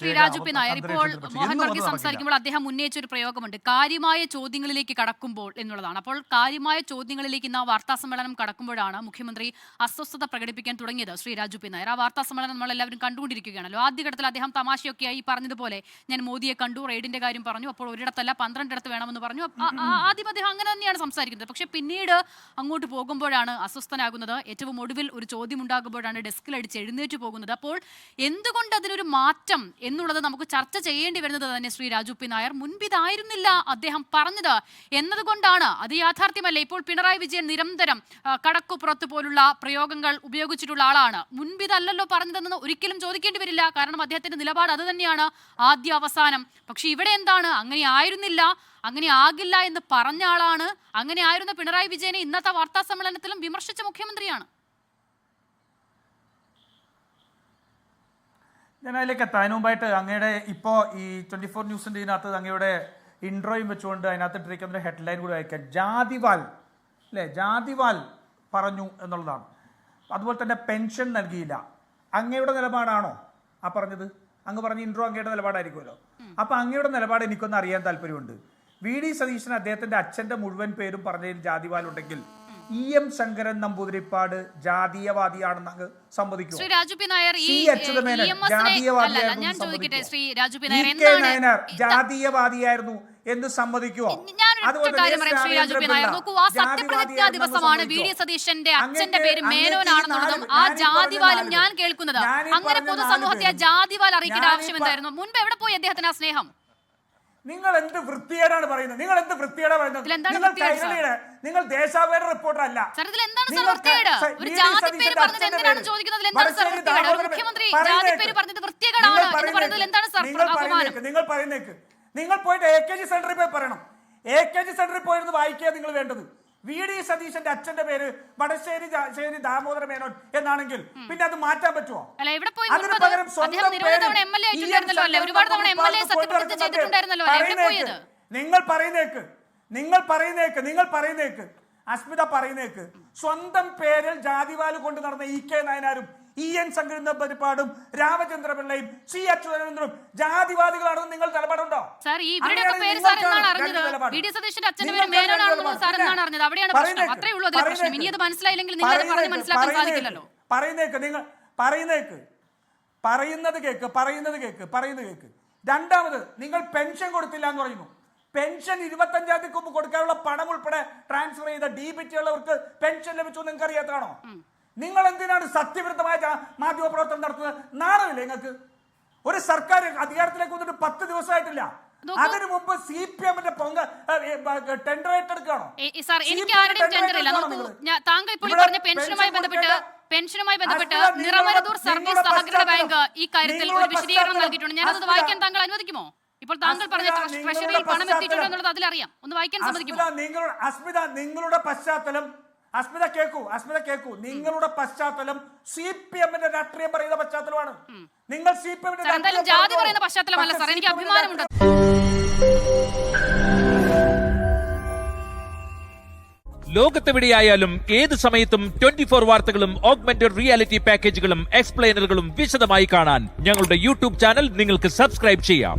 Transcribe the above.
Shri Raju P Nair, ഇപ്പോൾ മോഹൻ വർഗീസ് സംസാരിക്കുമ്പോൾ അദ്ദേഹം ഉന്നയിച്ച ഒരു പ്രയോഗമുണ്ട്, കാര്യമായ ചോദ്യങ്ങളിലേക്ക് കടക്കുമ്പോൾ എന്നുള്ളതാണ്. അപ്പോൾ കാര്യമായ ചോദ്യങ്ങളിലേക്ക് ഇന്ന് ആ വാർത്താ സമ്മേളനം കടക്കുമ്പോഴാണ് മുഖ്യമന്ത്രി അസ്വസ്ഥത പ്രകടിപ്പിക്കാൻ തുടങ്ങിയത്. ശ്രീ രാജു പി നായർ, ആ വാർത്താ സമ്മേളനം നമ്മളെല്ലാവരും കണ്ടുകൊണ്ടിരിക്കുകയാണല്ലോ. ആദ്യഘട്ടത്തിൽ അദ്ദേഹം തമാശയൊക്കെയായി പറഞ്ഞതുപോലെ ഞാൻ മോദിയെ കണ്ടു, റെയ്ഡിന്റെ കാര്യം പറഞ്ഞു, അപ്പോൾ ഒരിടത്തല്ല 12 ഇടത്ത് വേണമെന്ന് പറഞ്ഞു. ആദ്യം അദ്ദേഹം അങ്ങനെ തന്നെയാണ് സംസാരിക്കുന്നത്. പക്ഷെ പിന്നീട് അങ്ങോട്ട് പോകുമ്പോഴാണ് അസ്വസ്ഥനാകുന്നത്. ഏറ്റവും ഒടുവിൽ ഒരു ചോദ്യം ഉണ്ടാകുമ്പോഴാണ് ഡെസ്കിൽ അടിച്ച് എഴുന്നേറ്റ് പോകുന്നത്. അപ്പോൾ എന്തുകൊണ്ട് അതിനൊരു മാറ്റം എന്നുള്ളത് നമുക്ക് ചർച്ച ചെയ്യേണ്ടി വരുന്നത് തന്നെ ശ്രീ രാജു പി നായർ. മുൻപിതായിരുന്നില്ല അദ്ദേഹം പറഞ്ഞത് എന്നതുകൊണ്ടാണ്. അത് യാഥാർത്ഥ്യമല്ല. ഇപ്പോൾ പിണറായി വിജയൻ നിരന്തരം കടക്കുപുറത്ത് പോലുള്ള പ്രയോഗങ്ങൾ ഉപയോഗിച്ചിട്ടുള്ള ആളാണ്. മുൻപിതല്ലല്ലോ പറഞ്ഞതെന്ന് ഒരിക്കലും ചോദിക്കേണ്ടി വരില്ല. കാരണം അദ്ദേഹത്തിന്റെ നിലപാട് അത് തന്നെയാണ്, ആദ്യ അവസാനം. പക്ഷെ ഇവിടെ എന്താണ്, അങ്ങനെ ആയിരുന്നില്ല, അങ്ങനെ ആകില്ല എന്ന് പറഞ്ഞ ആളാണ്. അങ്ങനെ ആയിരുന്ന പിണറായി വിജയനെ ഇന്നത്തെ വാർത്താ സമ്മേളനത്തിലും വിമർശിച്ച മുഖ്യമന്ത്രിയാണ്. ഞാൻ അതിലേക്ക് എത്താൻ മുമ്പായിട്ട് അങ്ങയുടെ ഇപ്പോൾ ഈ 24 ന്യൂസിൻ്റെ ഇതിനകത്ത് അങ്ങയുടെ ഇൻട്രോയും വെച്ചുകൊണ്ട് അതിനകത്ത് ഇട്ടിരിക്കുന്ന ഹെഡ്ലൈൻ കൂടി വായിക്കാം. ജാതിവാൽ അല്ലേ, ജാതിവാൽ പറഞ്ഞു എന്നുള്ളതാണ്. അതുപോലെ തന്നെ പെൻഷൻ നൽകിയില്ല. അങ്ങയുടെ നിലപാടാണോ ആ പറഞ്ഞത്? അങ്ങ് പറഞ്ഞ ഇൻട്രോ അങ്ങയുടെ നിലപാടായിരിക്കുമല്ലോ. അപ്പം അങ്ങയുടെ നിലപാട് എനിക്കൊന്ന് അറിയാൻ താല്പര്യമുണ്ട്. വി.ഡി. സതീശൻ അദ്ദേഹത്തിന്റെ അച്ഛന്റെ മുഴുവൻ പേരും പറഞ്ഞതിൽ ജാതിവാലുണ്ടെങ്കിൽ E.M. ശങ്കരൻ നമ്പൂതിരിപ്പാട് ജാതീയവാദിയാണെന്ന് അങ്ങ് സമ്മതിക്കും? ശ്രീ രാജു പി നായർ, ജാതീയവാദിയായിരുന്നു എന്ന് സമ്മതിക്കുമോ? സത്യപ്രതിജ്ഞാ ദിവസമാണ്. വി.ഡി. സതീശന്റെ അച്ഛന്റെ പേര് മേനോനാണെന്നുള്ളതും ആ ജാതിവാലും ഞാൻ കേൾക്കുന്നത്. അങ്ങനെ പൊതുസമൂഹത്തെ ജാതിവാൽ അറിയിക്കേണ്ട ആവശ്യം എന്തായിരുന്നു? മുൻപ് എവിടെ പോയി അദ്ദേഹത്തിന് ആ സ്നേഹം? നിങ്ങൾ എന്ത് വൃത്തികേടാണ് പറയുന്നത്? നിങ്ങൾ എന്ത് വൃത്തികേടാ പറയുന്നത്? നിങ്ങൾ ദേശാഭിമാനി റിപ്പോർട്ടർ അല്ല. നിങ്ങൾ പോയിട്ട് AKG സെന്ററിൽ പോയി പറയണം. AKG സെന്ററിൽ പോയിരുന്ന് വായിക്കുക നിങ്ങൾ വേണ്ടത്. വി.ഡി. സതീശന്റെ അച്ഛന്റെ പേര് വടശ്ശേരി ദാമോദര മേനോൻ എന്നാണെങ്കിൽ പിന്നെ അത് മാറ്റാൻ പറ്റുമോ? അതിന് പകരം സ്വന്തം നിങ്ങൾ പറയുന്നേക്ക് അസ്മിത പറയുന്നേക്ക് സ്വന്തം പേരിൽ ജാതിവാല് കൊണ്ട് നടന്ന E.K. നായനാരും E.N. Sankaran നമ്പൂതിരിപ്പാടും Ramachandra പിള്ളയും C. അച്യുതാനന്ദനും ജാതിവാദികളാണെന്ന് നിങ്ങൾ നിലപാടുണ്ടോ? പറയുന്നത് കേക്ക്. രണ്ടാമത്, നിങ്ങൾ പെൻഷൻ കൊടുത്തില്ല എന്ന് പറയുന്നു. പെൻഷൻ 25-ാം തീയതിക്ക് മുമ്പ് കൊടുക്കാനുള്ള പണം ഉൾപ്പെടെ ട്രാൻസ്ഫർ ചെയ്ത DBT ഉള്ളവർക്ക് പെൻഷൻ ലഭിച്ചു നിങ്ങൾക്ക് അറിയാത്തതാണോ? നിങ്ങൾ എന്തിനാണ് സത്യവിരുദ്ധമായ മാധ്യമപ്രവർത്തനം നടത്തുന്നത്? നാണമില്ലേ നിങ്ങൾക്ക്? ഒരു സർക്കാർ അധികാരത്തിലേക്ക് വന്നിട്ട് 10 ദിവസമായിട്ടില്ല. അതിനു മുമ്പ് CPM-ന്റെ ടെൻഡർ ഏറ്റെടുക്കുകയാണോ? താങ്കൾ ഇപ്പോൾ പറഞ്ഞ പെൻഷനുമായി ബന്ധപ്പെട്ട് നിറമരുതൂർ സർവീസ് സഹകരണ ബാങ്ക് ഈ കാര്യത്തിൽ ഒരു വിശദീകരണം നൽകിയിട്ടുണ്ട്. ഞാനത് വായിക്കാൻ താങ്കൾ അനുവദിക്കുമോ? ഇപ്പോൾ താങ്കൾ പറഞ്ഞ ട്രഷറിയിൽ പണം എത്തിയിട്ടുണ്ട് എന്നുള്ളത് അതിലറിയാം. ഒന്ന് വായിക്കാൻ സമ്മതിക്കുമോ? അസ്മിത, നിങ്ങളുടെ പശ്ചാത്തലം കേൾക്കൂ. നിങ്ങളുടെ പശ്ചാത്തലം CPM-ന്റെ രാഷ്ട്രീയം പറയുന്ന പശ്ചാത്തലമാണ്. നിങ്ങൾ CPM-ന്റെ ജാതി പറയുന്ന പശ്ചാത്തലമല്ല സാർ. എനിക്ക് അഭിമാനമുണ്ട്. ലോകത്തെവിടെയായാലും ഏത് സമയത്തും 24 വാർത്തകളും ഓഗ്മെന്റഡ് റിയാലിറ്റി പാക്കേജുകളും എക്സ്പ്ലെയിനറുകളും വിശദമായി കാണാൻ ഞങ്ങളുടെ YouTube ചാനൽ നിങ്ങൾക്ക് സബ്സ്ക്രൈബ് ചെയ്യാം.